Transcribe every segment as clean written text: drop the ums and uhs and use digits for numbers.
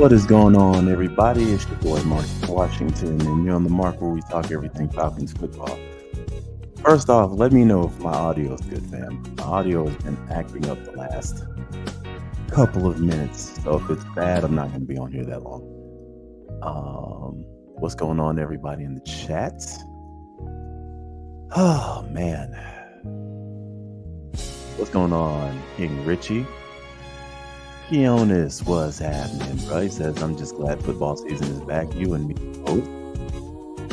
What is going on, everybody? It's your boy, Mark Washington, and you're on the Mark where we talk everything Falcons football. First off, let me know if my audio is good, fam. My audio has been acting up the last couple of minutes, so if it's bad, I'm not going to be on here that long. What's going on, everybody in the chat? Oh, man. What's going on, King Richie? Keonis, what's happening, bro? He says, I'm just glad football season is back. You and me both.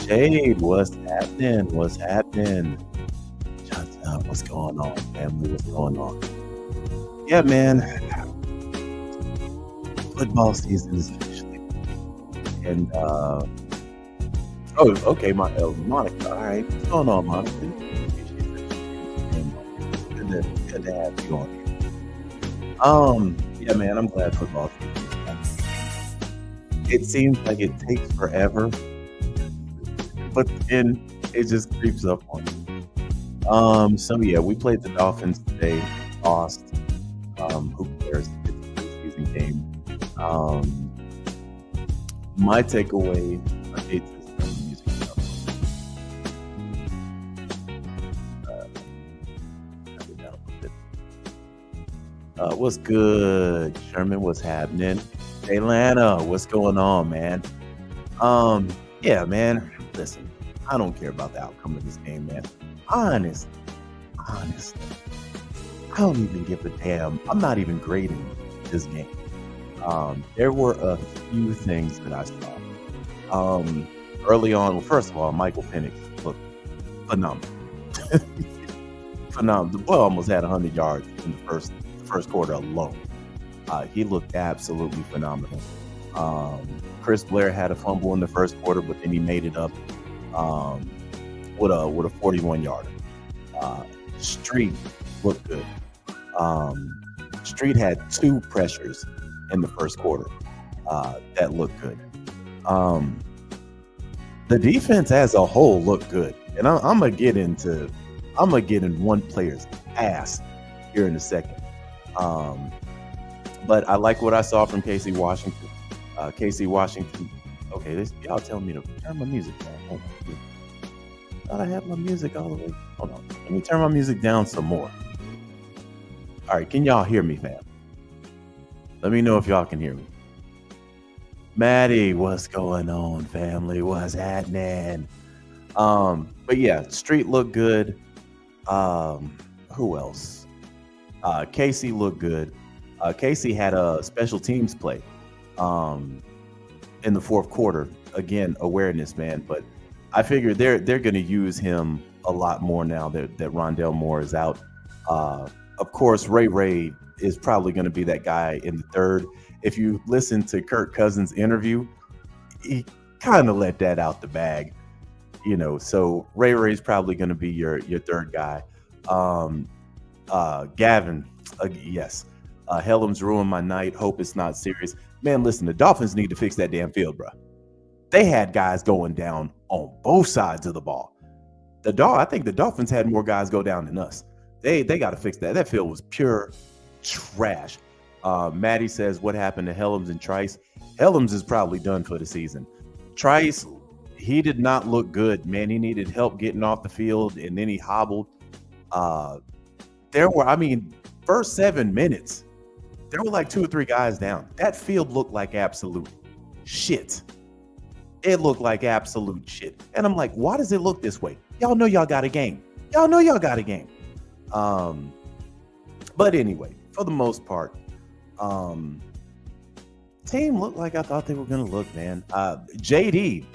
Jade, what's happening? What's happening? What's going on, family? What's going on? Yeah, man. Football season is officially. And, okay, Monica. All right. What's going on, Monica? Good to have you on here. Yeah, man, I'm glad football season is back. It seems like it takes forever, but then it just creeps up on you. So yeah, we played the Dolphins today, lost. Who cares? It's a preseason game. My takeaway, I hate to start the music up. What's good, Sherman? What's happening? Hey, Lana, what's going on, man? Yeah, man. Listen, I don't care about the outcome of this game, man. Honestly, I don't even give a damn. I'm not even grading this game. There were a few things that I saw. Early on, well, first of all, Michael Penix looked phenomenal. Phenomenal. The boy almost had 100 yards in the first quarter alone. He looked absolutely phenomenal. Chris Blair had a fumble in the first quarter, but then he made it up um, with a 41-yarder. Street looked good. Um, Street had 2 pressures in the first quarter that looked good. Um, the defense as a whole looked good, and I'm gonna get in one player's ass here in a second. But I like what I saw from Casey Washington. Casey Washington. Okay, y'all telling me to turn my music down. Hold on. Thought I had my music all the way. Hold on. Let me turn my music down some more. All right, can y'all hear me, fam? Let me know if y'all can hear me. Maddie, what's going on, family? What's happening? But yeah, Street looked good. Who else? Casey looked good. Casey had a special teams play in the fourth quarter. Again, awareness, man. But I figure they're going to use him a lot more now that Rondell Moore is out. Of course, Ray is probably going to be that guy in the third. If you listen to Kirk Cousins' interview, he kind of let that out the bag, So Ray's probably going to be your third guy. Gavin, yes. Helms ruined my night. Hope it's not serious. Man, listen, the Dolphins need to fix that damn field, bro. They had guys going down on both sides of the ball. I think the Dolphins had more guys go down than us. They got to fix that. That field was pure trash. Maddie says, what happened to Helms and Trice? Helms is probably done for the season. Trice, he did not look good, man. He needed help getting off the field, and then he hobbled. First 7 minutes, there were like 2 or 3 guys down. That field looked like absolute shit. It looked like absolute shit. And I'm like, why does it look this way? Y'all know y'all got a game. But anyway, for the most part, team looked like I thought they were going to look, man. JD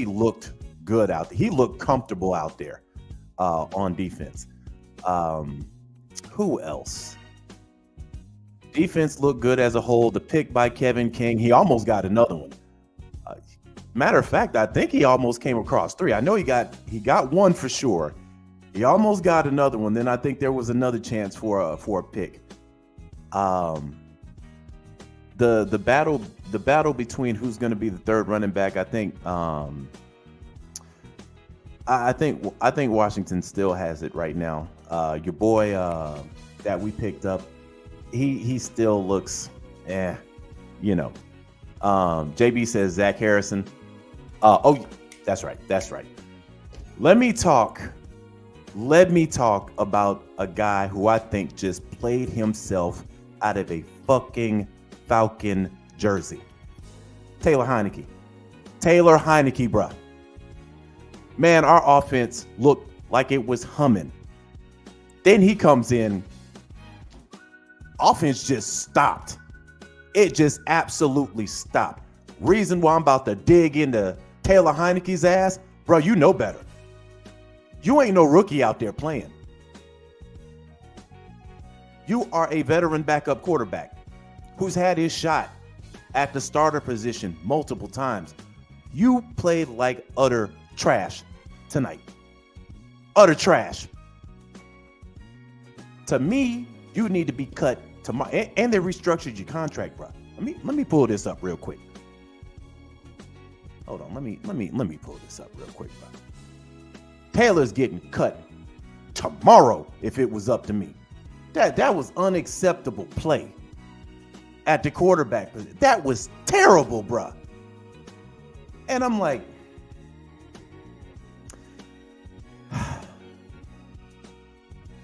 looked good out there. He looked comfortable out there on defense. Who else? Defense looked good as a whole. The pick by Kevin King, he almost got another one. Matter of fact, I think he almost came across 3. I know he got one for sure. He almost got another one. Then I think there was another chance for a pick. The battle between who's going to be the third running back, I think Washington still has it right now. Your boy that we picked up, he still looks, JB says Zach Harrison. That's right. Let me talk about a guy who I think just played himself out of a fucking Falcon jersey. Taylor Heinicke, bruh. Man, our offense looked like it was humming. Then he comes in. Offense just stopped. It just absolutely stopped. Reason why I'm about to dig into Taylor Heinicke's ass, bro, you know better. You ain't no rookie out there playing. You are a veteran backup quarterback who's had his shot at the starter position multiple times. You played like utter trash tonight. Utter trash. To me, you need to be cut tomorrow. And they restructured your contract, bro. Let me pull this up real quick. Hold on, let me pull this up real quick, bro. Taylor's getting cut tomorrow if it was up to me. That was unacceptable play at the quarterback position. That was terrible, bro. And I'm like,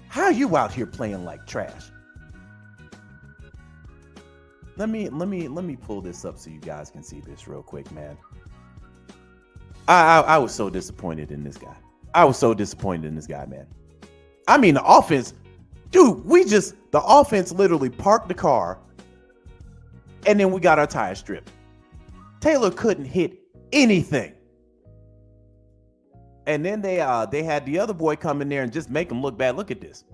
how are you out here playing like trash? Let me pull this up so you guys can see this real quick, man. I was so disappointed in this guy. Man. I mean, the offense, dude, the offense literally parked the car and then we got our tire stripped. Taylor couldn't hit anything. And then they had the other boy come in there and just make him look bad. Look at this.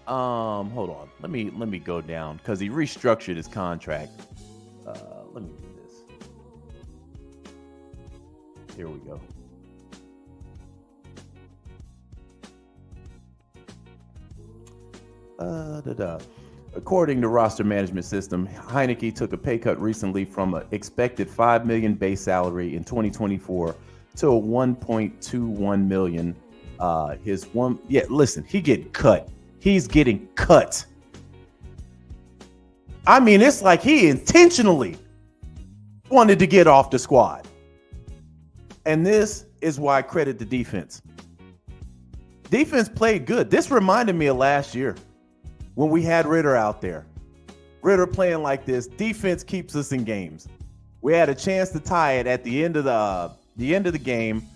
Hold on. Let me go down because he restructured his contract. Let me do this. Here we go. According to roster management system, Heinicke took a pay cut recently from an expected $5 million base salary in 2024 to a $1.21 million. Listen, he getting cut. He's getting cut. I mean, it's like he intentionally wanted to get off the squad. And this is why I credit the defense. Defense played good. This reminded me of last year when we had Ritter out there. Ritter playing like this. Defense keeps us in games. We had a chance to tie it at the end of the game.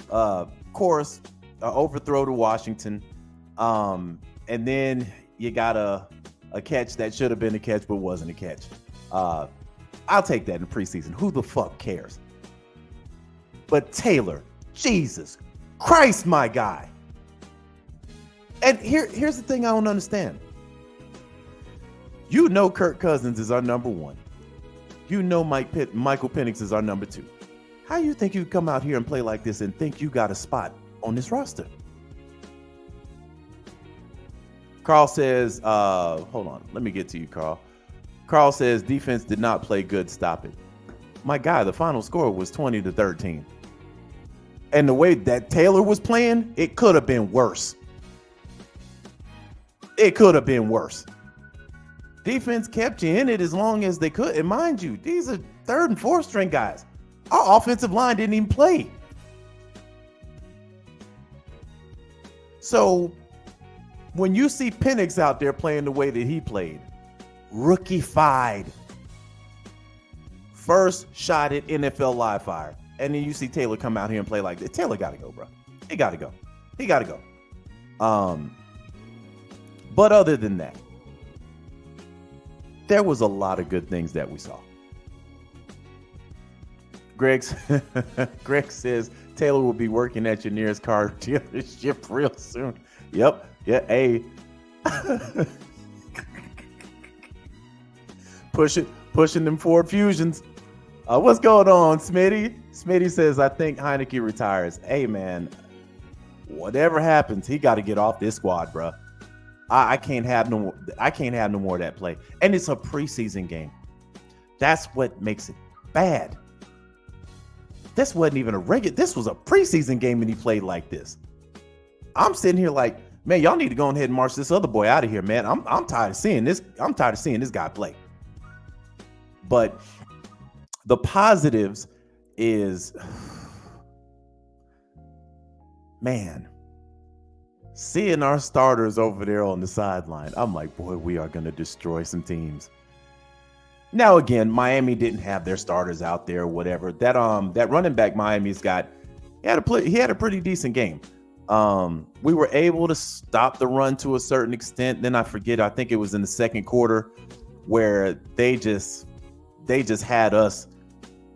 Of course, overthrow to Washington. And then you got a catch that should have been a catch but wasn't a catch. I'll take that in preseason. Who the fuck cares? But Taylor, Jesus Christ, my guy. And here's the thing I don't understand. You know Kirk Cousins is our number one. You know Michael Penix is our number two. How you think you come out here and play like this and think you got a spot on this roster? Carl says, hold on, let me get to you, Carl. Carl says defense did not play good. Stop it. My guy, the final score was 20-13. And the way that Taylor was playing, it could have been worse. It could have been worse. Defense kept you in it as long as they could. And mind you, these are third and fourth string guys. Our offensive line didn't even play. So when you see Penix out there playing the way that he played, rookie-fied, first shot at NFL live fire, and then you see Taylor come out here and play like this. Taylor got to go, bro. He got to go. He got to go. But other than that, there was a lot of good things that we saw. Greg says Taylor will be working at your nearest car dealership real soon. Yep. Yeah. Hey. Pushing them Ford Fusions. What's going on, Smitty? Smitty says, I think Heinicke retires. Hey, man, whatever happens, he got to get off this squad, bro. I can't have no more of that play. And it's a preseason game. That's what makes it bad. This wasn't even a regular. This was a preseason game and he played like this. I'm sitting here like, man, y'all need to go ahead and march this other boy out of here, man. I'm tired of seeing this. I'm tired of seeing this guy play. But the positives is, man, seeing our starters over there on the sideline, I'm like, boy, we are going to destroy some teams. Now, again, Miami didn't have their starters out there or whatever. That running back Miami's got, he had a pretty decent game. We were able to stop the run to a certain extent. Then I think it was in the second quarter where they just had us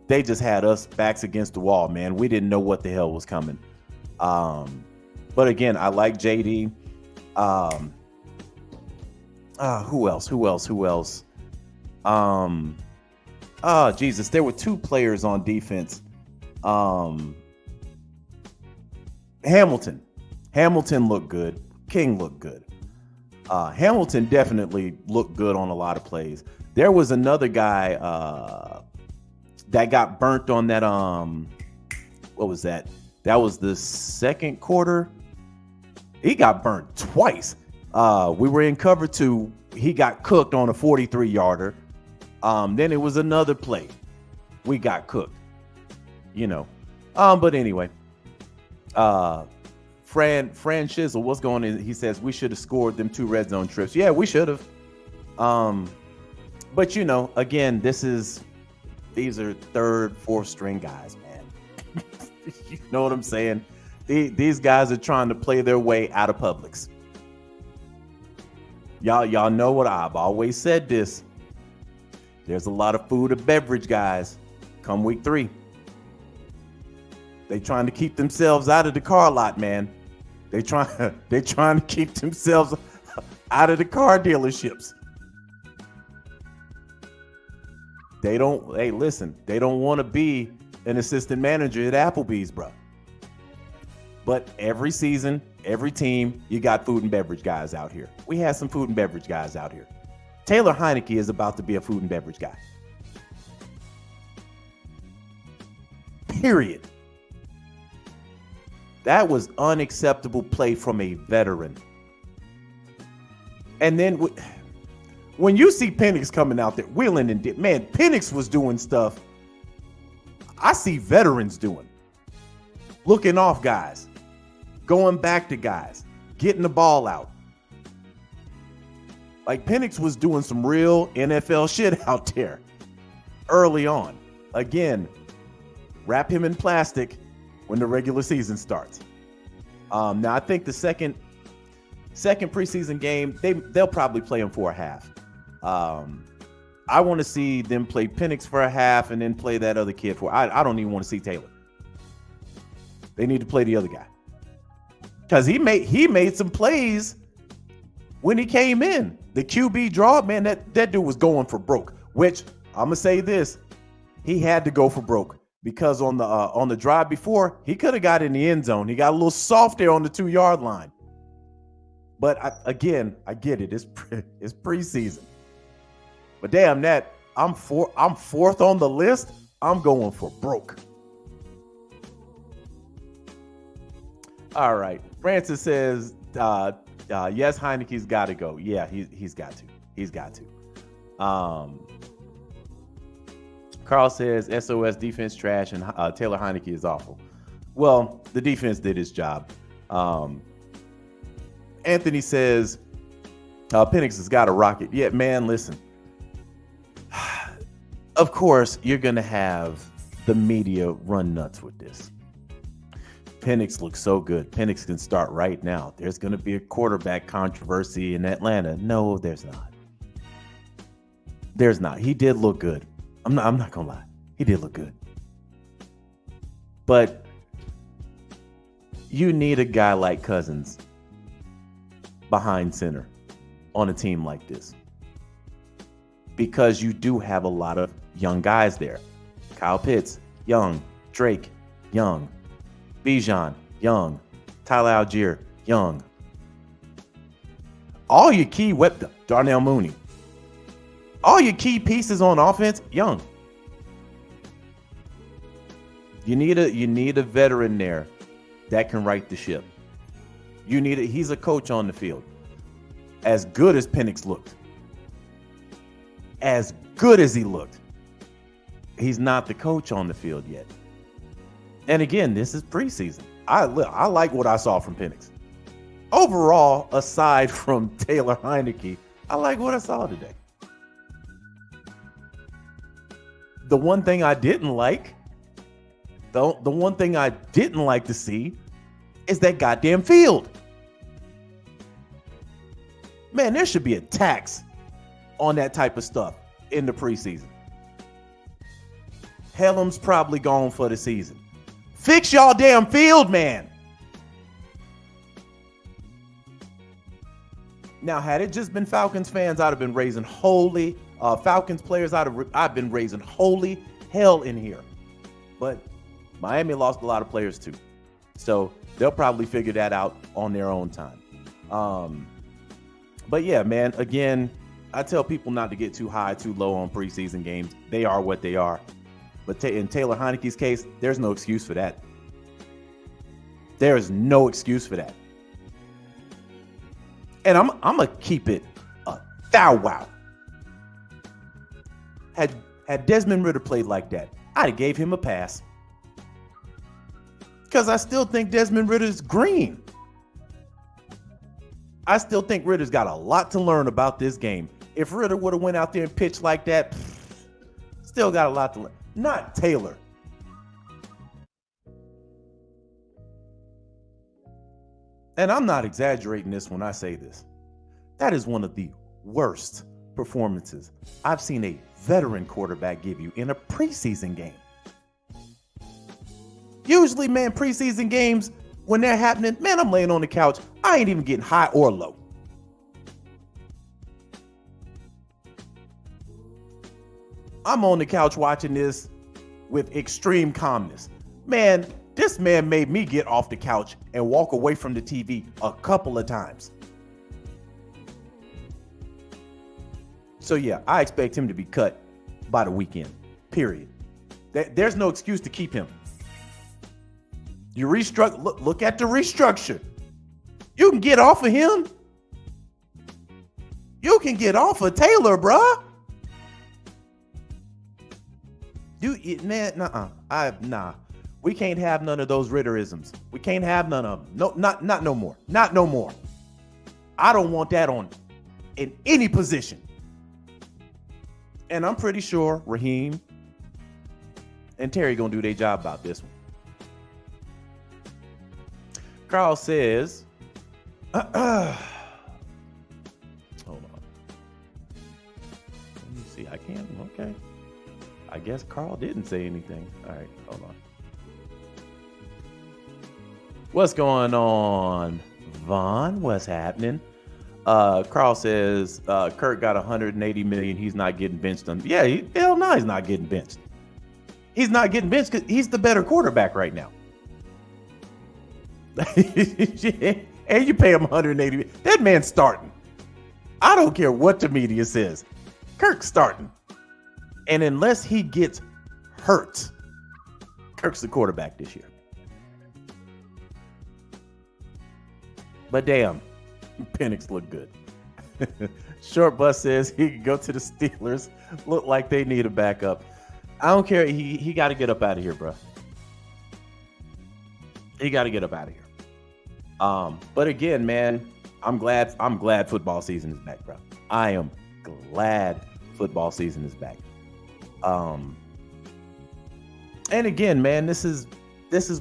backs against the wall, man. We didn't know what the hell was coming. But again, I like JD. Who else? Jesus, there were two players on defense. Hamilton looked good. King looked good. Hamilton definitely looked good on a lot of plays. There was another guy that got burnt on that. What was that? That was the second quarter. He got burnt twice. We were in cover 2. He got cooked on a 43-yarder. Then it was another play. We got cooked. But anyway. Fran Shizzle, what's going on? He says we should have scored them 2 red zone trips. Yeah, we should have. But again, these are third, fourth string guys, man. You know what I'm saying? These guys are trying to play their way out of Publix. Y'all know what I've always said this. There's a lot of food and beverage guys come week 3. They trying to keep themselves out of the car lot, man. They trying to keep themselves out of the car dealerships. They don't, hey, listen, they don't want to be an assistant manager at Applebee's, bro. But every season, every team, you got food and beverage guys out here. We have some food and beverage guys out here. Taylor Heinicke is about to be a food and beverage guy. Period. That was unacceptable play from a veteran. And then when you see Penix coming out there, wheeling and man, Penix was doing stuff I see veterans doing. Looking off guys, going back to guys, getting the ball out. Like Penix was doing some real NFL shit out there early on. Again, wrap him in plastic when the regular season starts. Now I think the second preseason game, they'll probably play him for a half. I want to see them play Penix for a half and then play that other kid for. I don't even want to see Taylor. They need to play the other guy because he made some plays when he came in. The QB draw, man, that dude was going for broke. Which I'm gonna say this, he had to go for broke because on the drive before he could have got in the end zone. He got a little soft there on the 2-yard line. But I get it. It's preseason. But damn that, I'm fourth on the list. I'm going for broke. All right. Francis says, yes, Heinicke's got to go. Yeah, he's got to. He's got to. Carl says, SOS defense trash and Taylor Heinicke is awful. Well, the defense did its job. Anthony says, Penix has got a rocket. Yeah, man, listen. Of course, you're going to have the media run nuts with this. Penix looks so good. Penix can start right now. There's going to be a quarterback controversy in Atlanta. No, there's not. There's not. He did look good. I'm not going to lie. He did look good. But you need a guy like Cousins behind center on a team like this. Because you do have a lot of young guys there. Kyle Pitts, young. Drake, young. Bijan, young. Tyler Algier, young. All your key Darnell Mooney. All your key pieces on offense, young. You need a veteran there that can right the ship. He's a coach on the field. As good as Penix looked. As good as he looked, he's not the coach on the field yet. And again, this is preseason. I like what I saw from Penix. Overall, aside from Taylor Heinicke, I like what I saw today. The one thing I didn't like, the one thing I didn't like to see is that goddamn field. Man, there should be a tax on that type of stuff in the preseason. Helm's probably gone for the season. Fix y'all damn field, man. Now, had it just been Falcons fans, I'd have been raising holy Falcons players. I've been raising holy hell in here. But Miami lost a lot of players too, so they'll probably figure that out on their own time. But yeah, man. Again, I tell people not to get too high, too low on preseason games. They are what they are. But in Taylor Heinicke's case, there's no excuse for that. There is no excuse for that. And I'm gonna keep it a thou wow. Had Desmond Ridder played like that, I'd have gave him a pass. Because I still think Desmond Ridder's green. I still think Ridder's got a lot to learn about this game. If Ridder would have went out there and pitched like that, still got a lot to learn. Not Taylor. And I'm not exaggerating this when I say this. That is one of the worst performances I've seen a veteran quarterback give you in a preseason game. Usually, man, preseason games, when they're happening, man, I'm laying on the couch. I ain't even getting high or low. I'm on the couch watching this with extreme calmness. Man, this man made me get off the couch and walk away from the TV a couple of times. So yeah, I expect him to be cut by the weekend, period. There's no excuse to keep him. You look at the restructure. You can get off of him. You can get off of Taylor, bruh. Nah. We can't have none of those Ritterisms. We can't have none of them. No, not no more. Not no more. I don't want that in any position. And I'm pretty sure Raheem and Terry gonna do their job about this one. Carl says, hold on. Let me see. I can't. Okay. I guess Carl didn't say anything. All right, hold on. What's going on, Vaughn? What's happening? Carl says Kirk got 180 million. He's not getting benched. Yeah, hell no, he's not getting benched. He's not getting benched because he's the better quarterback right now. And you pay him 180. That man's starting. I don't care what the media says. Kirk's starting. And unless he gets hurt, Kirk's the quarterback this year. But damn, Penix looked good. Short Bus says he can go to the Steelers. Look like they need a backup. I don't care. He got to get up out of here, bro. He got to get up out of here. But again, man, I'm glad football season is back, bro. I am glad football season is back. And again, man, this is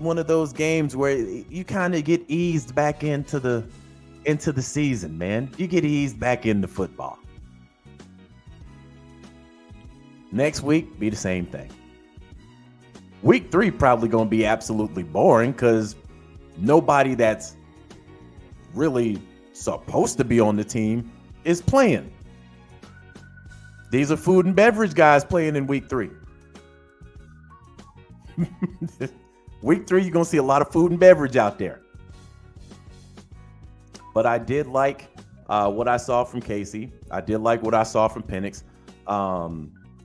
one of those games where you kind of get eased back into the season, man. You get eased back into football. Next week, be the same thing. Week 3 probably going to be absolutely boring because nobody that's really supposed to be on the team is playing. These are food and beverage guys playing in week 3. Week 3, you're going to see a lot of food and beverage out there. But I did like what I saw from Casey. I did like what I saw from Penix.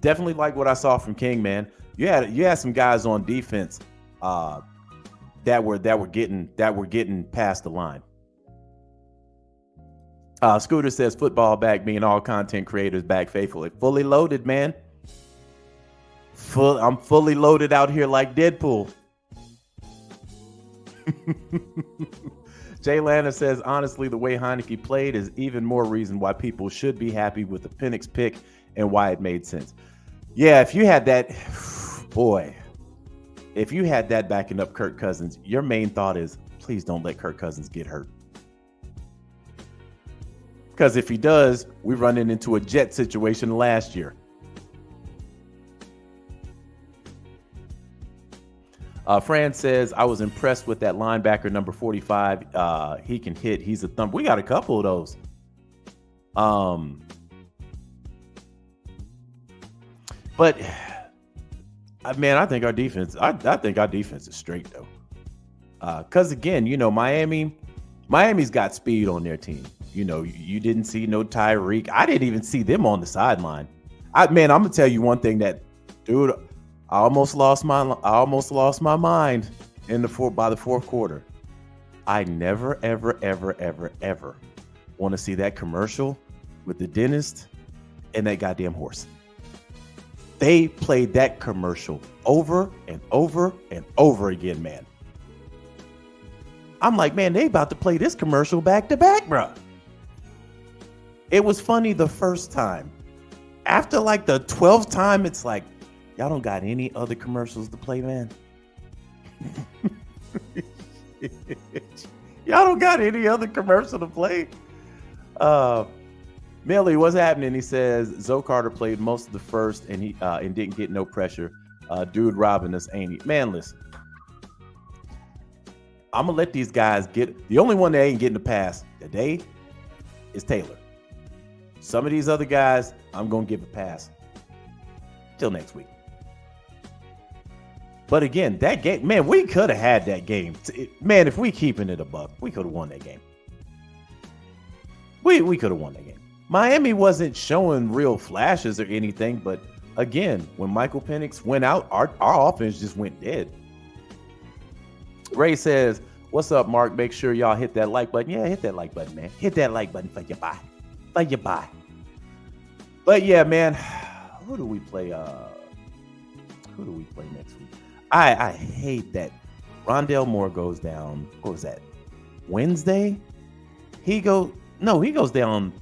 Definitely like what I saw from King, man. You had some guys on defense that were getting past the line. Scooter says football back, being all content creators back faithfully. Fully loaded, man. I'm fully loaded out here like Deadpool. Jay Lana says, honestly, the way Heinicke played is even more reason why people should be happy with the Penix pick and why it made sense. Yeah, if you had that, if you had that backing up Kirk Cousins, your main thought is, please don't let Kirk Cousins get hurt. Because if he does, we're running into a Jet situation last year. Fran says, I was impressed with that linebacker, number 45. He can hit. He's a thump. We got a couple of those. But, man, I think our defense, I think our defense is straight, though. Because, again, you know, Miami's got speed on their team. You know, you didn't see no Tyreek. I didn't even see them on the sideline. I'm going to tell you one thing that, dude, I almost lost my mind by the fourth quarter. I never, ever, ever, ever, ever want to see that commercial with the dentist and that goddamn horse. They played that commercial over and over and over again, man. I'm like, man, they about to play this commercial back to back, bro. It was funny the first time. After like the 12th time, it's like, y'all don't got any other commercials to play, man. Y'all don't got any other commercial to play. Millie, what's happening? He says Zoe Carter played most of the first and he didn't get no pressure. Dude robbing us, ain't he? Man, listen. I'm gonna let these guys get. The only one that ain't getting the pass today is Taylor. Some of these other guys, I'm gonna give a pass. Till next week. But again, that game, man, we could have had that game. Man, if we keeping it a buck, we could have won that game. We could have won that game. Miami wasn't showing real flashes or anything, but again, when Michael Penix went out, our offense just went dead. Ray says, what's up, Mark? Make sure y'all hit that like button. Yeah, hit that like button, man. Hit that like button for your buy. For your buy. But yeah, man, who do we play? Who do we play next week? I hate that Rondale Moore goes down. What was that? Wednesday? He goes down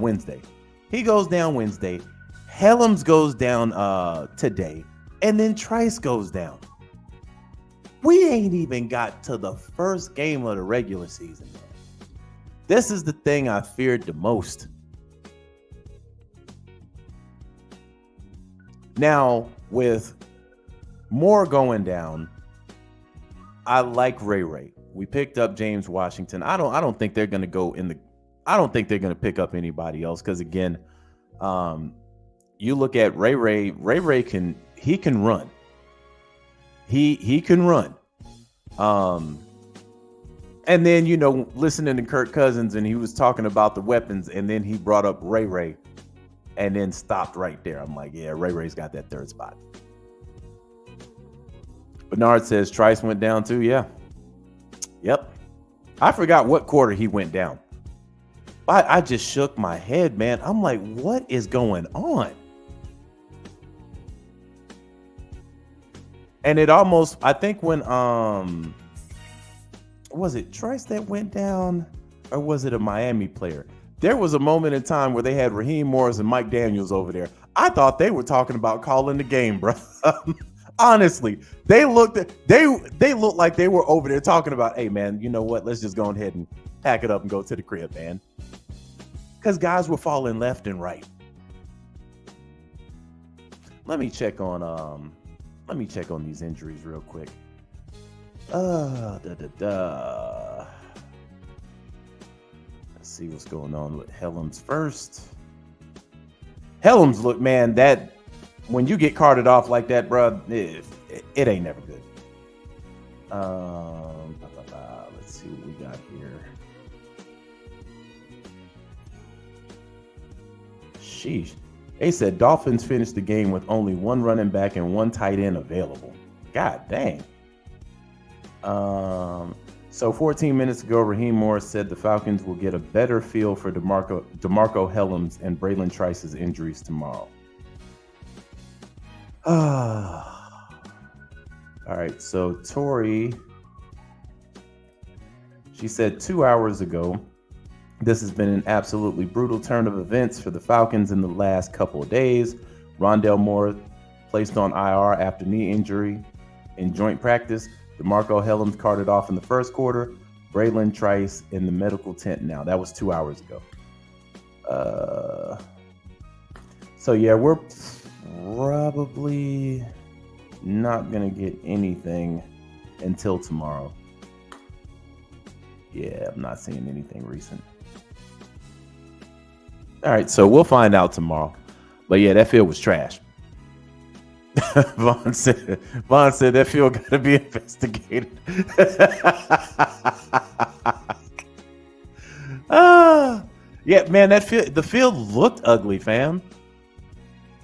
Wednesday. He goes down Wednesday. Helms goes down today. And then Trice goes down. We ain't even got to the first game of the regular season, man. This is the thing I feared the most. Now, with Moore going down, I like Ray. We picked up James Washington. I don't think they're gonna go in the. I don't think they're gonna pick up anybody else because again, you look at Ray. Ray can run. He can run. And then listening to Kirk Cousins and he was talking about the weapons, and then he brought up Ray, and then stopped right there. I'm like, yeah, Ray's got that third spot. Bernard says Trice went down too. Yeah. Yep. I forgot what quarter he went down. I just shook my head, man. I'm like, what is going on? And it almost, I think when, was it Trice that went down or was it a Miami player? There was a moment in time where they had Raheem Morris and Mike Daniels over there. I thought they were talking about calling the game, bro. Honestly, they looked like they were over there talking about, hey, man, you know what? Let's just go ahead and pack it up and go to the crib, man. Because guys were falling left and right. Let me check on these injuries real quick. Let's see what's going on with Helms first. Helms, look, man, that when you get carted off like that, bro, it ain't never good. Let's see what we got here. Sheesh. They said Dolphins finished the game with only one running back and one tight end available. God dang. So 14 minutes ago, Raheem Morris said the Falcons will get a better feel for DeMarco Helms and Braylon Trice's injuries tomorrow. All right, so Tori, she said 2 hours ago, this has been an absolutely brutal turn of events for the Falcons in the last couple of days. Rondale Moore placed on IR after knee injury in joint practice. DeMarco Helms carted off in the first quarter. Braylon Trice in the medical tent now. That was 2 hours ago. So yeah, we're probably not gonna get anything until tomorrow. Yeah, I'm not seeing anything recent. All right, so we'll find out tomorrow. But yeah, that field was trash. Vaughn said that field got to be investigated. Yeah, man, the field looked ugly, fam.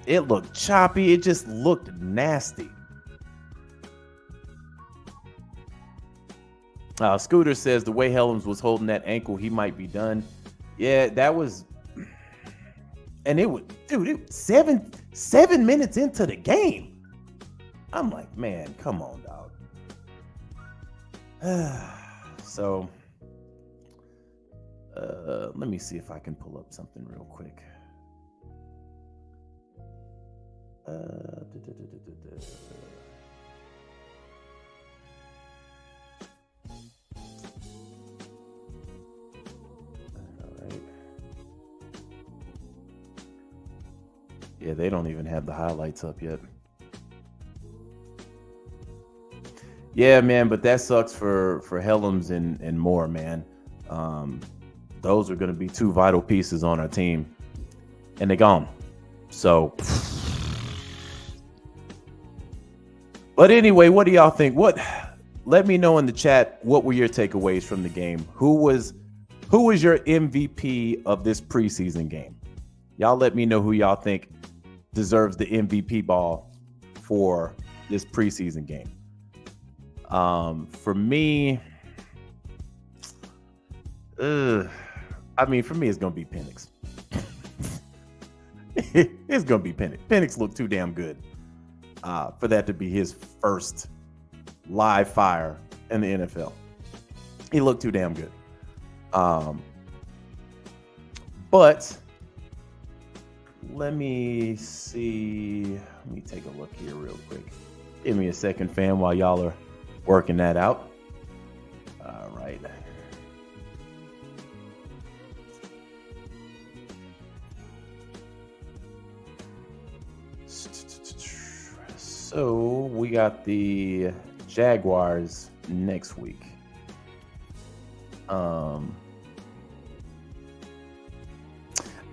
It looked choppy. It just looked nasty. Scooter says the way Helms was holding that ankle, he might be done. Yeah, that was, and it was, dude, it was 7 minutes into the game. I'm like, man, come on, dog. So, let me see if I can pull up something real quick. Yeah, they don't even have the highlights up yet. Yeah, man, but that sucks for Helms and Moore, man. Those are going to be two vital pieces on our team, and they're gone. So, But anyway, what do y'all think? Let me know in the chat, what were your takeaways from the game? Who was your MVP of this preseason game? Y'all let me know who y'all think deserves the MVP ball for this preseason game. For me, for me, it's gonna be Penix. It's gonna be Penix. Penix looked too damn good for that to be his first live fire in the NFL. He looked too damn good. But let me see. Let me take a look here real quick. Give me a second, fam, while y'all are working that out. All right. So we got the Jaguars next week.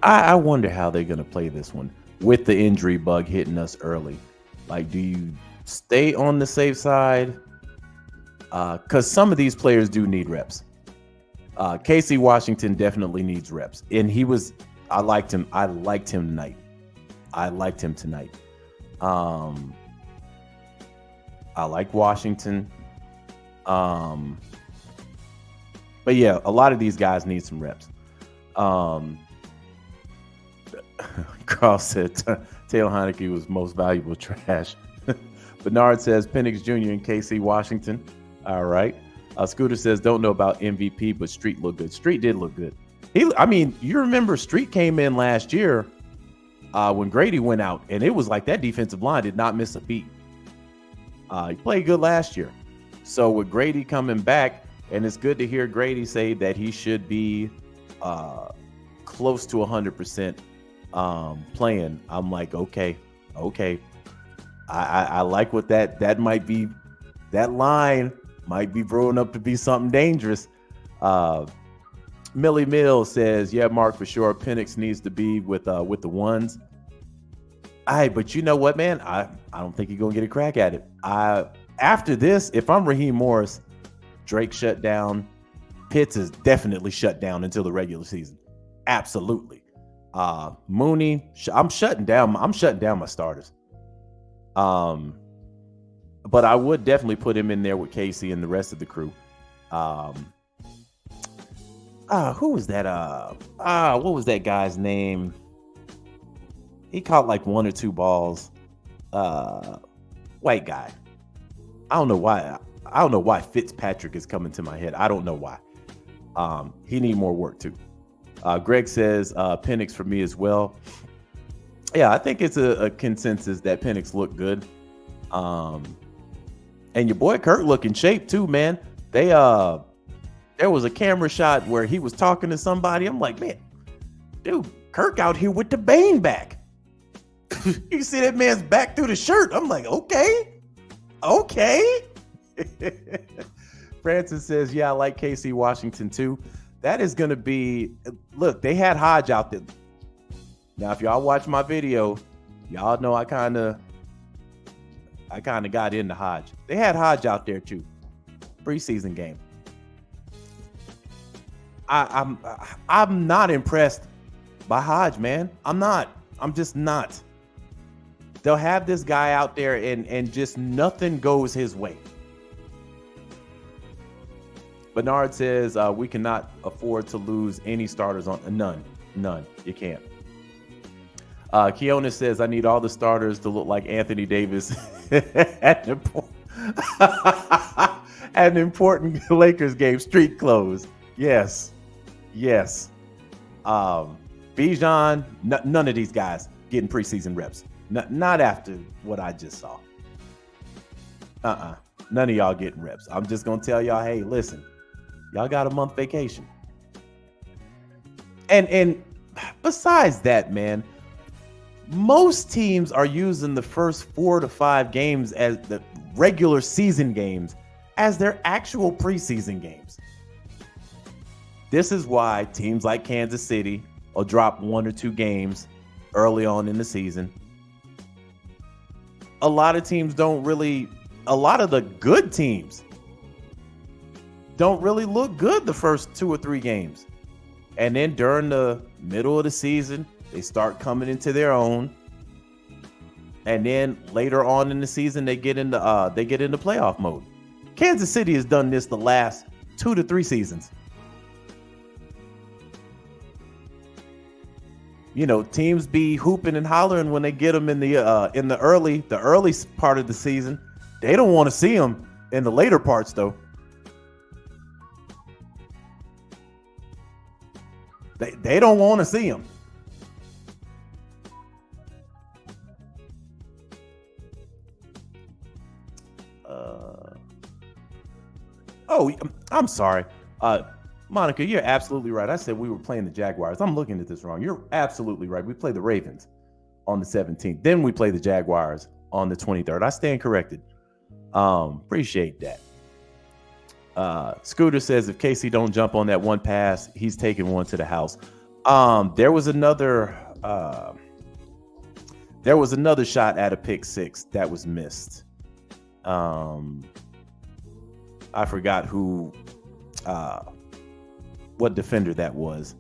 I wonder how they're going to play this one with the injury bug hitting us early. Like, do you stay on the safe side? Because some of these players do need reps. Casey Washington definitely needs reps. And I liked him tonight. I like Washington. But yeah, a lot of these guys need some reps. Carl said Taylor Heinicke was most valuable trash. Bernard says Penix Jr. and KC Washington. All right. Scooter says don't know about MVP, but Street looked good. Street did look good. You remember Street came in last year when Grady went out, and it was like that defensive line did not miss a beat. He played good last year. So with Grady coming back, and it's good to hear Grady say that he should be close to 100% playing. I'm like, okay. I like what that might be. That line might be growing up to be something dangerous. Millie Mills says, yeah, Mark, for sure. Penix needs to be with the ones. But you know what, man? I don't think he's going to get a crack at it. After this, if I'm Raheem Morris, Drake shut down. Pitts is definitely shut down until the regular season. Absolutely. Mooney, I'm shutting down my starters. But I would definitely put him in there with Casey and the rest of the crew. Who was that? What was that guy's name? He caught like one or two balls. White guy. I don't know why Fitzpatrick is coming to my head. I don't know why. He need more work too. Greg says Penix for me as well. Yeah, I think it's a consensus that Penix looked good. And your boy Kirk look in shape too, man. There was a camera shot where he was talking to somebody. I'm like, man, dude, Kirk out here with the Bane back. You see that man's back through the shirt. I'm like, okay. Francis says, yeah, I like KC Washington too. That is going to be, look, they had Hodge out there. Now, if y'all watch my video, y'all know I kind of got into Hodge. They had Hodge out there too. Preseason game. I'm not impressed by Hodge, man. I'm just not. They'll have this guy out there and just nothing goes his way. Bernard says we cannot afford to lose any starters on none. You can't. Keona says I need all the starters to look like Anthony Davis at an important Lakers game. Street clothes. Yes. Bijan, none of these guys getting preseason reps. Not after what I just saw. None of y'all getting reps. I'm just gonna tell y'all, hey, listen, y'all got a month vacation. And besides that, man, most teams are using the first 4 to 5 games as the regular season games as their actual preseason games. This is why teams like Kansas City will drop 1 or 2 games early on in the season. A lot of teams don't really a lot of the good teams don't really look good the first 2 or 3 games. And then during the middle of the season, they start coming into their own. And then later on in the season, they get into playoff mode. Kansas City has done this the last 2 to 3 seasons. You know, teams be hooping and hollering when they get them in the early part of the season. They don't want to see them in the later parts, though. They don't want to see them. Oh, I'm sorry. Monica, you're absolutely right. I said we were playing the Jaguars. I'm looking at this wrong. You're absolutely right. We play the Ravens on the 17th. Then we play the Jaguars on the 23rd. I stand corrected. Appreciate that. Scooter says if Casey don't jump on that one pass, he's taking one to the house. There was another shot at a pick six that was missed. I forgot what defender that was.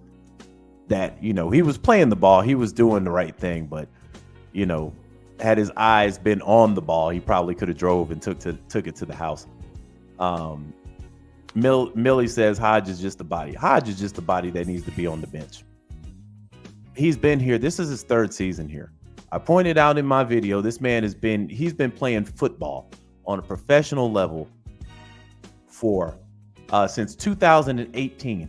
That, you know, he was playing the ball, he was doing the right thing, but, you know, had his eyes been on the ball, he probably could have drove and took it to the house. Millie says Hodge is just a body. Hodge is just a body that needs to be on the bench. He's been here. This is his 3rd season here. I pointed out in my video, this man he's been playing football on a professional level for since 2018.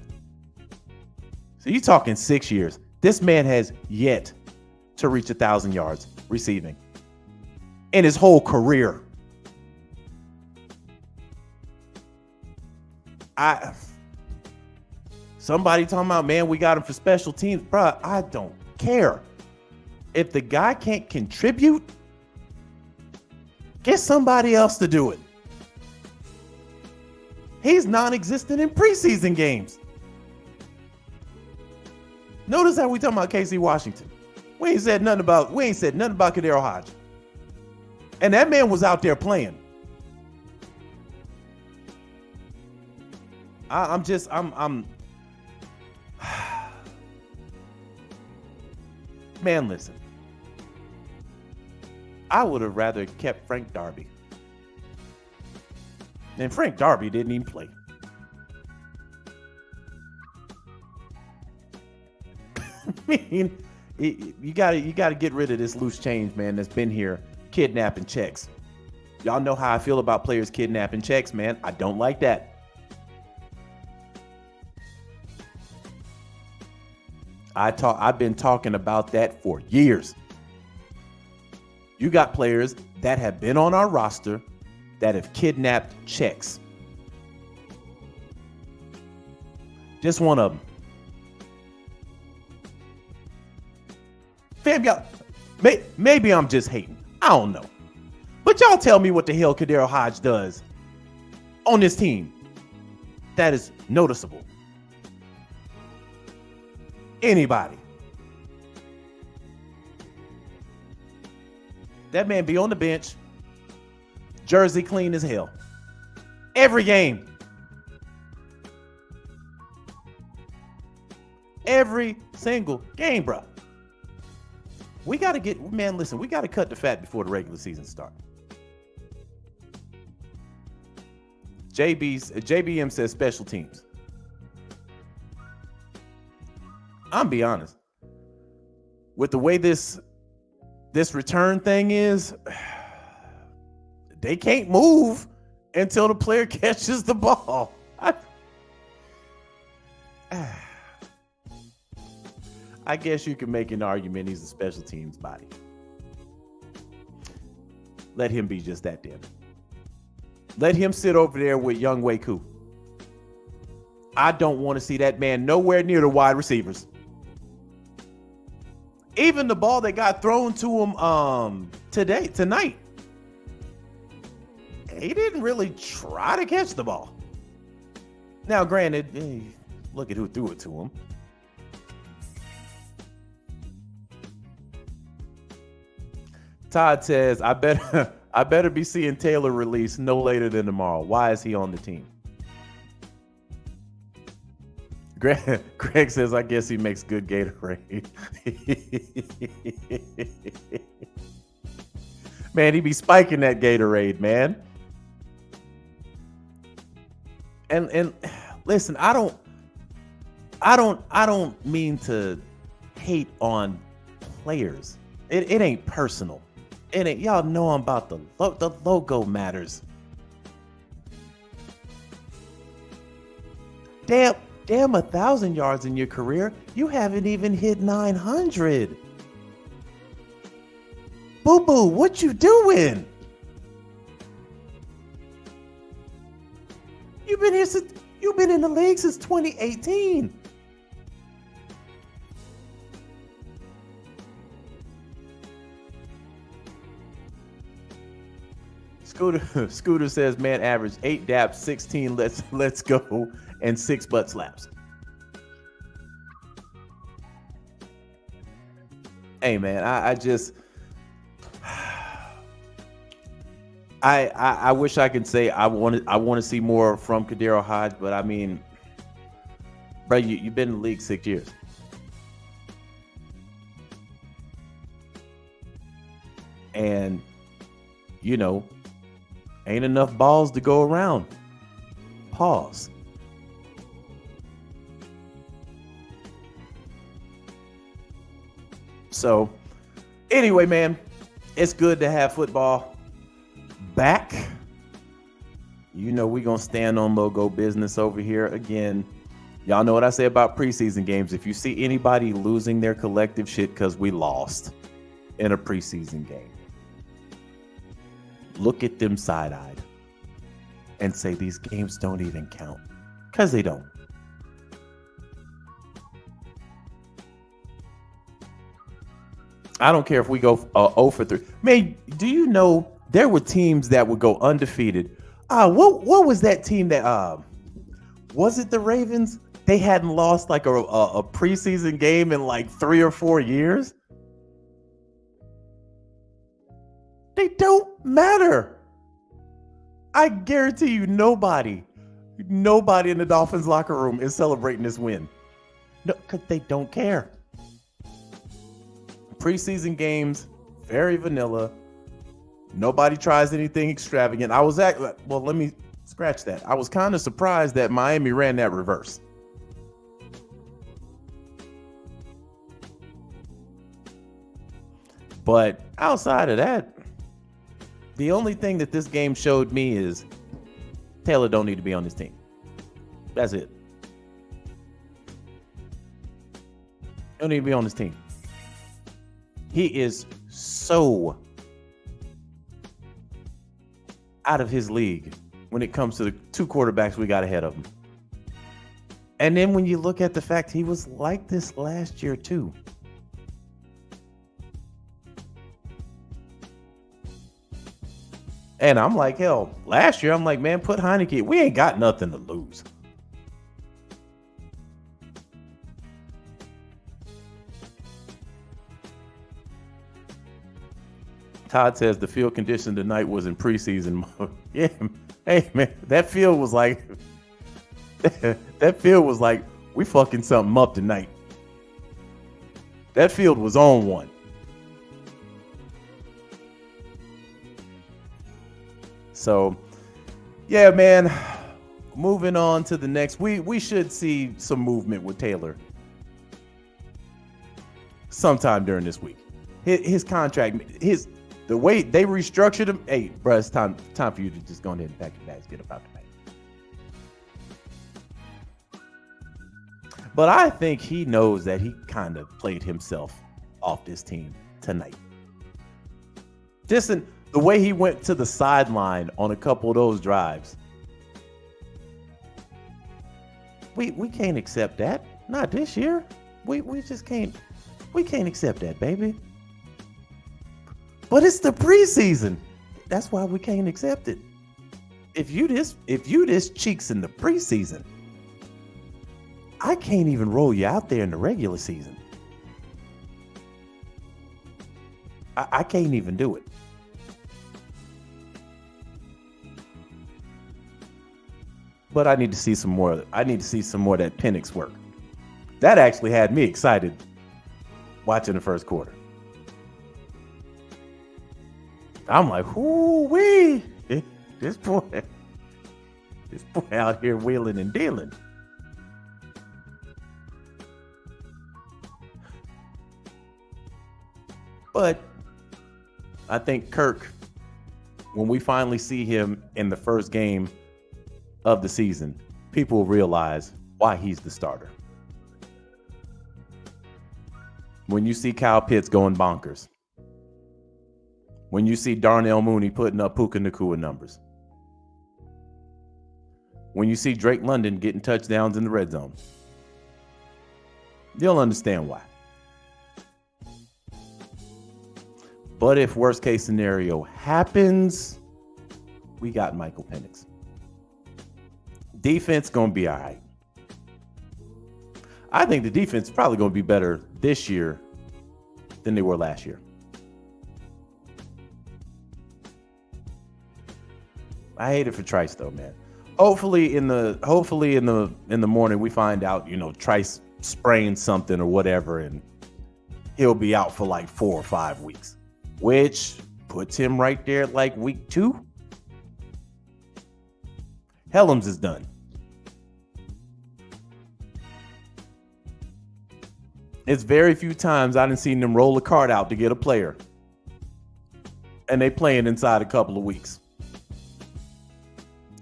So you're talking 6 years. This man has yet to reach 1,000 yards receiving in his whole career. Somebody talking about, man, we got him for special teams. Bro, I don't care. If the guy can't contribute, get somebody else to do it. He's non-existent in preseason games. Notice how we talking about Casey Washington. We ain't said nothing about Kadero Hodge. And that man was out there playing. I'm man, listen. I would have rather kept Frank Darby. And Frank Darby didn't even play. I mean, you gotta get rid of this loose change, man, that's been here kidnapping checks. Y'all know how I feel about players kidnapping checks, man. I don't like that. I've been talking about that for years. You got players that have been on our roster that have kidnapped checks. Just one of them. Fam, y'all, maybe I'm just hating. I don't know. But y'all tell me what the hell Kadero Hodge does on this team that is noticeable. Anybody. That man be on the bench, jersey clean as hell. Every game. Every single game, bro. We got to we got to cut the fat before the regular season starts. JBM says special teams. I'm be honest. With the way this return thing is, they can't move until the player catches the ball. I guess you can make an argument he's a special teams body. Let him be just that damn. Let him sit over there with Young Wei Koo. I don't want to see that man nowhere near the wide receivers. Even the ball that got thrown to him tonight. He didn't really try to catch the ball. Now, granted, look at who threw it to him. Todd says, I I better be seeing Taylor release no later than tomorrow. Why is he on the team? Greg says, I guess he makes good Gatorade. Man, he be spiking that Gatorade, man. And listen, I don't mean to hate on players. It ain't personal. It ain't, y'all know I'm about the logo matters. Damn, 1,000 yards in your career. You haven't even hit 900. Boo boo, what you doing? You've been in the league since 2018. Scooter says, man, average 8 daps, 16 let's go, and 6 butt slaps. Hey man, I just I wish I could say I want to see more from Kadero Hodge, but I mean, bro, you've been in the league 6 years. And you know, ain't enough balls to go around. Pause. So, anyway, man, it's good to have football back. You know, we're going to stand on logo business over here. Again, y'all know what I say about preseason games. If you see anybody losing their collective shit because we lost in a preseason game, look at them side-eyed and say these games don't even count, because they don't. I don't care if we go 0 for 3. Man, do you know there were teams that would go undefeated? What was that team that was it the Ravens? They hadn't lost like a preseason game in like 3 or 4 years. They don't matter. I guarantee you nobody in the Dolphins locker room is celebrating this win. No, because they don't care. Preseason games, very vanilla. Nobody tries anything extravagant. Let me scratch that. I was kind of surprised that Miami ran that reverse. But outside of that, the only thing that this game showed me is Taylor don't need to be on this team. That's it. Don't need to be on this team. He is so out of his league when it comes to the 2 quarterbacks we got ahead of him. And then when you look at the fact he was like this last year too. And I'm like, hell, last year I'm like, man, put Heinicke. We ain't got nothing to lose. Todd says the field condition tonight was in preseason mode. Yeah, hey man, that field was like we fucking something up tonight. That field was on one. So, yeah, man. Moving on to the next. We should see some movement with Taylor sometime during this week. His contract, the way they restructured him. Hey, bro, it's time for you to just go ahead and pack your bags, get up out the bag. But I think he knows that he kind of played himself off this team tonight. The way he went to the sideline on a couple of those drives. We can't accept that. Not this year. We just can't. We can't accept that, baby. But it's the preseason. That's why we can't accept it. If you this cheeks in the preseason, I can't even roll you out there in the regular season. I can't even do it. But I need to see some more. I need to see some more of that Penix work. That actually had me excited watching the first quarter. I'm like, whoo-wee. This boy out here wheeling and dealing. But I think Kirk, when we finally see him in the first game of the season, people will realize why he's the starter. When you see Kyle Pitts going bonkers, when you see Darnell Mooney putting up Puka Nacua numbers, when you see Drake London getting touchdowns in the red zone, you'll understand why. But if worst case scenario happens, we got Michael Penix. Defense going to be all right. I think the defense is probably going to be better this year than they were last year. I hate it for Trice though, man. Hopefully in the morning we find out, Trice sprained something or whatever, and he'll be out for like 4 or 5 weeks, which puts him right there at like week 2. Helms is done. It's very few times I done seen them roll a card out to get a player, and they playing inside a couple of weeks.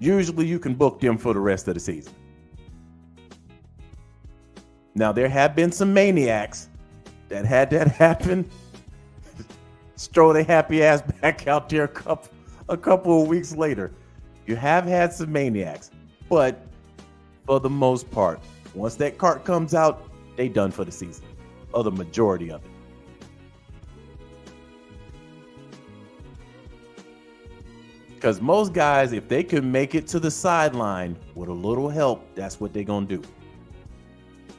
Usually you can book them for the rest of the season. Now, there have been some maniacs that had that happen. Stroll their happy ass back out there a couple of weeks later. You have had some maniacs, but for the most part, once that card comes out, they done for the season, or the majority of it. Because most guys, if they can make it to the sideline with a little help, that's what they're going to do.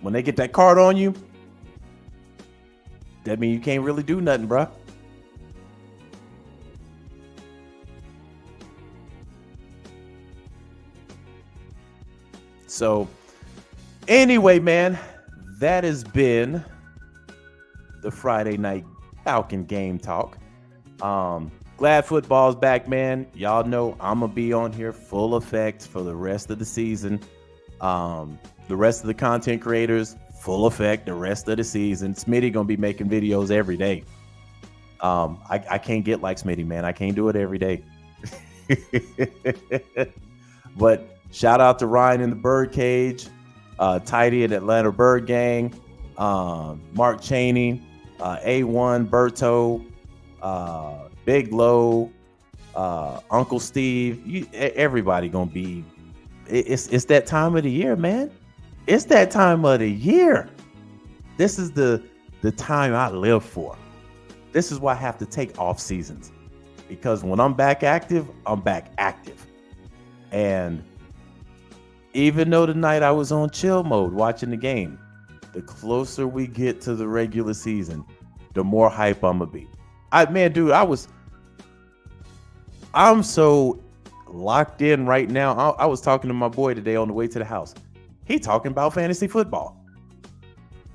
When they get that card on you, that means you can't really do nothing, bruh. So, anyway, man, that has been the Friday night Falcon game talk. Glad football's back, man. Y'all know I'm going to be on here full effect for the rest of the season. The rest of the content creators, full effect the rest of the season. Smitty going to be making videos every day. I can't get like Smitty, man. I can't do it every day. But shout out to Ryan in the Birdcage, Tidy at Atlanta Bird Gang, Mark Cheney, A1, Berto, Big Low, Uncle Steve. Everybody gonna be. It's that time of the year, man. It's that time of the year. This is the time I live for. This is why I have to take off seasons, because when I'm back active, I'm back active. And even though tonight I was on chill mode watching the game, the closer we get to the regular season, the more hype I'm gonna be. I'm so locked in right now. I was talking to my boy today on the way to the house. He talking about fantasy football.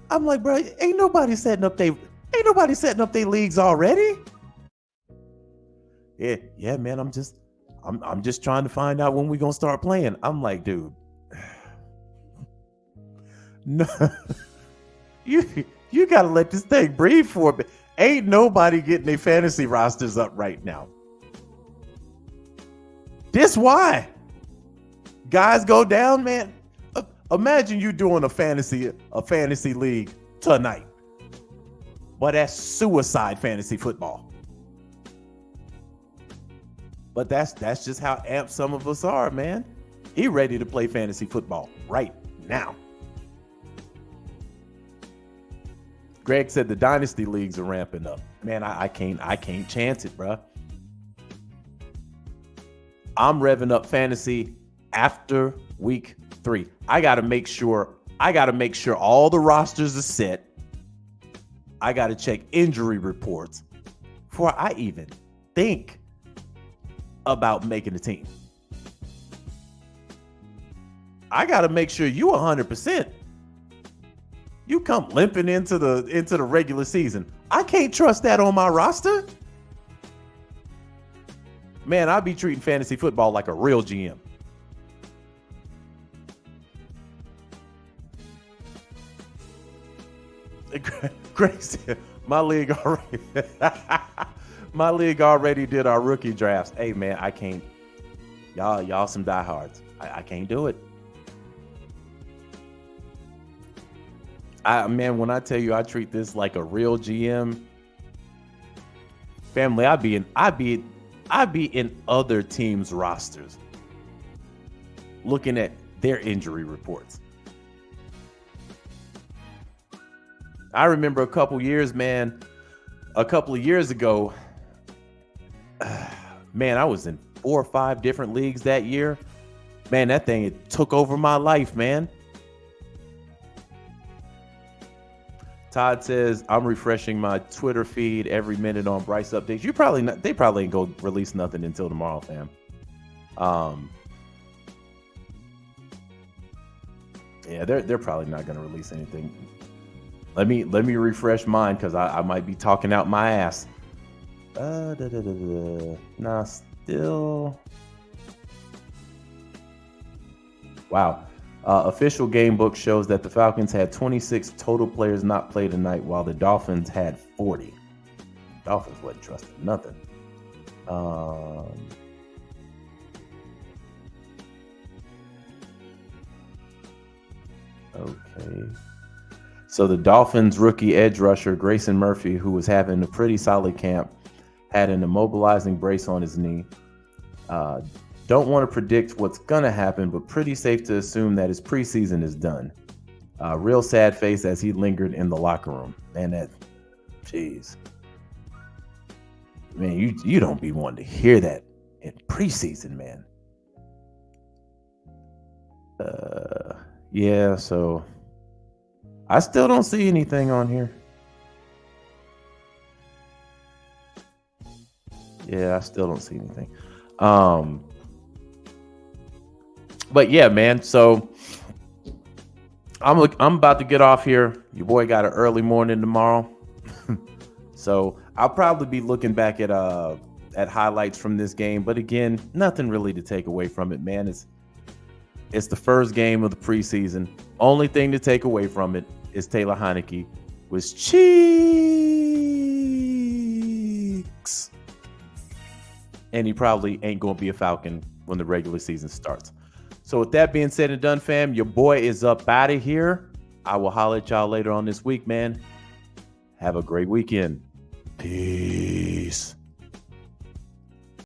I'm like, bro, ain't nobody setting up their leagues already. Yeah, man. I'm just trying to find out when we gonna start playing. I'm like, dude, no, you gotta let this thing breathe for a bit. Ain't nobody getting their fantasy rosters up right now. This why guys go down, man. Imagine you doing a fantasy league tonight. But that's suicide fantasy football. But that's just how amped some of us are, man. He ready to play fantasy football right now. Greg said the dynasty leagues are ramping up. Man, I can't chance it, bro. I'm revving up fantasy after week 3. I gotta make sure all the rosters are set. I gotta check injury reports before I even think about making a team. I got to make sure you 100%. You come limping into the regular season. I can't trust that on my roster. Man, I'd be treating fantasy football like a real GM. Grace, my league already did our rookie drafts. Hey man, I can't. Y'all some diehards. I can't do it. Man, when I tell you I treat this like a real GM, family, I'd be in other teams' rosters, looking at their injury reports. I remember a couple of years ago, man, I was in 4 or 5 different leagues that year. Man, that thing, it took over my life, man. Todd says, I'm refreshing my Twitter feed every minute on Bryce updates. They probably ain't go release nothing until tomorrow, fam. Yeah, they're probably not going to release anything. Let me refresh mine because I might be talking out my ass. Nah, still. Wow. Official game book shows that the Falcons had 26 total players not play tonight, while the Dolphins had 40. Dolphins wasn't trusting nothing. Okay. So the Dolphins rookie edge rusher, Grayson Murphy, who was having a pretty solid camp, had an immobilizing brace on his knee. Don't want to predict what's going to happen, but pretty safe to assume that his preseason is done. Real sad face as he lingered in the locker room. Man, jeez. Man, you don't be wanting to hear that in preseason, man. Yeah, so I still don't see anything on here. Yeah, I still don't see anything. But yeah, man. So I'm about to get off here. Your boy got an early morning tomorrow, so I'll probably be looking back at highlights from this game. But again, nothing really to take away from it, man. It's the first game of the preseason. Only thing to take away from it is Taylor Heinicke was cheeks, and he probably ain't gonna be a Falcon when the regular season starts. So with that being said and done, fam, your boy is up out of here. I will holler at y'all later on this week, man. Have a great weekend. Peace.